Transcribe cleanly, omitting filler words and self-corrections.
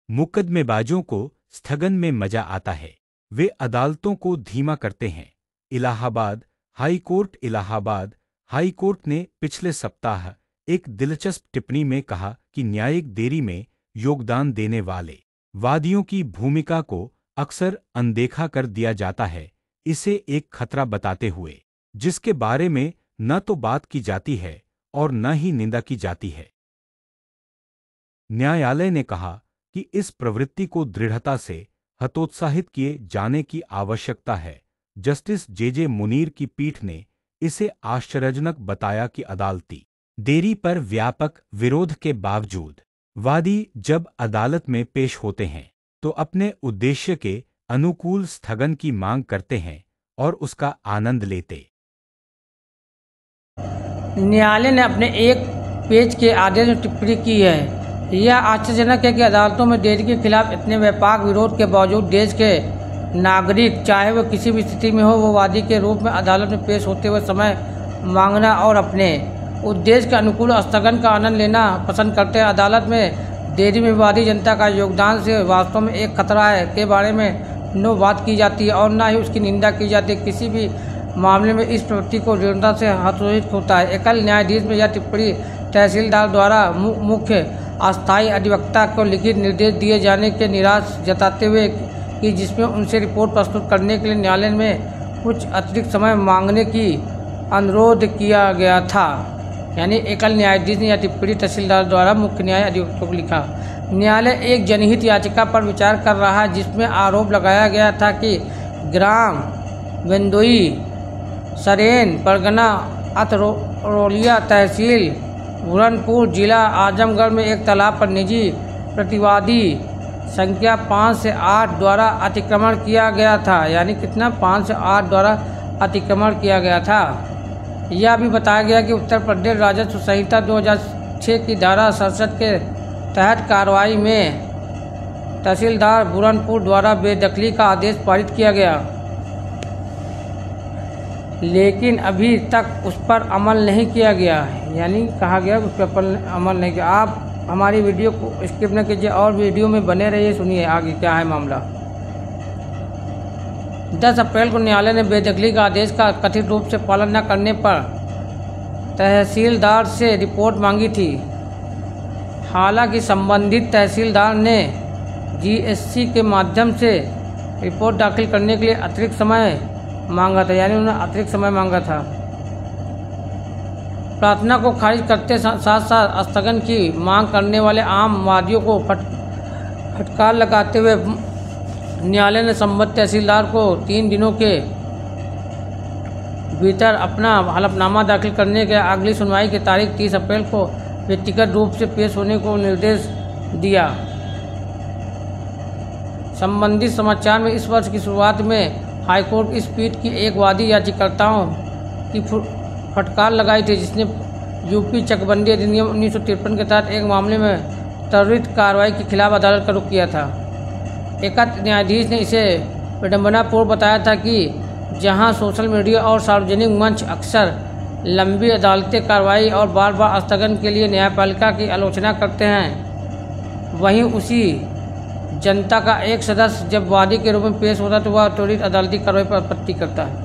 मुकदमेबाजों को स्थगन में मजा आता है। वे अदालतों को धीमा करते हैं। इलाहाबाद हाई कोर्ट ने पिछले सप्ताह एक दिलचस्प टिप्पणी में कहा कि न्यायिक देरी में योगदान देने वाले वादियों की भूमिका को अक्सर अनदेखा कर दिया जाता है, इसे एक खतरा बताते हुए जिसके बारे में न तो बात की जाती है और न ही निंदा की जाती है। न्यायालय ने कहा कि इस प्रवृत्ति को दृढ़ता से हतोत्साहित किए जाने की आवश्यकता है। जस्टिस जे मुनीर की पीठ ने इसे आश्चर्यजनक बताया कि अदालती देरी पर व्यापक विरोध के बावजूद वादी जब अदालत में पेश होते हैं तो अपने उद्देश्य के अनुकूल स्थगन की मांग करते हैं और उसका आनंद लेते। न्यायालय ने अपने एक पेज के आदेश में टिप्पणी की है। यह आश्चर्यजनक है कि अदालतों में देरी के खिलाफ इतने व्यापक विरोध के बावजूद देश के नागरिक, चाहे वह किसी भी स्थिति में हो, वो वादी के रूप में अदालत में पेश होते हुए समय मांगना और अपने उद्देश्य के अनुकूल स्थगन का आनंद लेना पसंद करते हैं। अदालत में देरी में वादी जनता का योगदान से वास्तव में एक खतरा है के बारे में न बात की जाती है और न ही उसकी निंदा की जाती है। किसी भी मामले में इस प्रवृत्ति को दृढ़ता से हतोत्साहित होता है। एकल न्यायाधीश में यह टिप्पणी तहसीलदार द्वारा मुख्य अस्थायी अधिवक्ता को लिखित निर्देश दिए जाने के निराश जताते हुए कि जिसमें उनसे रिपोर्ट प्रस्तुत करने के लिए न्यायालय में कुछ अतिरिक्त समय मांगने की अनुरोध किया गया था। यानी एकल न्यायाधीश ने यह टिप्पणी तहसीलदार द्वारा मुख्य न्याय अधिवक्ता को लिखा। न्यायालय एक जनहित याचिका पर विचार कर रहा है जिसमें आरोप लगाया गया था कि ग्राम बेंदोई, सरेन, परगना अतरौलिया, तहसील बुरहानपुर, जिला आजमगढ़ में एक तालाब पर निजी प्रतिवादी संख्या 5 से 8 द्वारा अतिक्रमण किया गया था। यानी कितना? 5 से 8 द्वारा अतिक्रमण किया गया था। यह भी बताया गया कि उत्तर प्रदेश राजस्व संहिता 2006 की धारा 67 के तहत कार्रवाई में तहसीलदार बुरहानपुर द्वारा बेदखली का आदेश पारित किया गया, लेकिन अभी तक उस पर अमल नहीं किया गया। यानी कहा गया उस पर अमल नहीं किया। आप हमारी वीडियो को स्किप न कीजिए और वीडियो में बने रहिए, सुनिए आगे क्या है मामला। 10 अप्रैल को न्यायालय ने बेदखली का आदेश का कथित रूप से पालन न करने पर तहसीलदार से रिपोर्ट मांगी थी। हालांकि संबंधित तहसीलदार ने जीएससी के माध्यम से रिपोर्ट दाखिल करने के लिए अतिरिक्त समय मांगा था। यानी उन्होंने अतिरिक्त समय मांगा था। प्रार्थना को खारिज करते साथ साथ स्थगन की मांग करने वाले आम वादियों को फटकार लगाते हुए न्यायालय ने संबंधित तहसीलदार को 3 दिनों के भीतर अपना हलफनामा दाखिल करने के अगली सुनवाई की तारीख 30 अप्रैल को व्यक्तिगत रूप से पेश होने को निर्देश दिया। संबंधित समाचार में इस वर्ष की शुरुआत में हाईकोर्ट इस पीठ की एक वादी याचिकाकर्ताओं की फटकार लगाई थी जिसने यूपी चकबंदी अधिनियम 1953 के तहत एक मामले में त्वरित कार्रवाई के खिलाफ अदालत का रुख किया था। एकत्र न्यायाधीश ने इसे विडंबनापूर्ण बताया था कि जहां सोशल मीडिया और सार्वजनिक मंच अक्सर लंबी अदालती कार्रवाई और बार बार स्थगन के लिए न्यायपालिका की आलोचना करते हैं, वहीं उसी जनता का एक सदस्य जब वादी के रूप में पेश होता है तो वह त्वरित अदालती कार्रवाई पर आपत्ति करता है।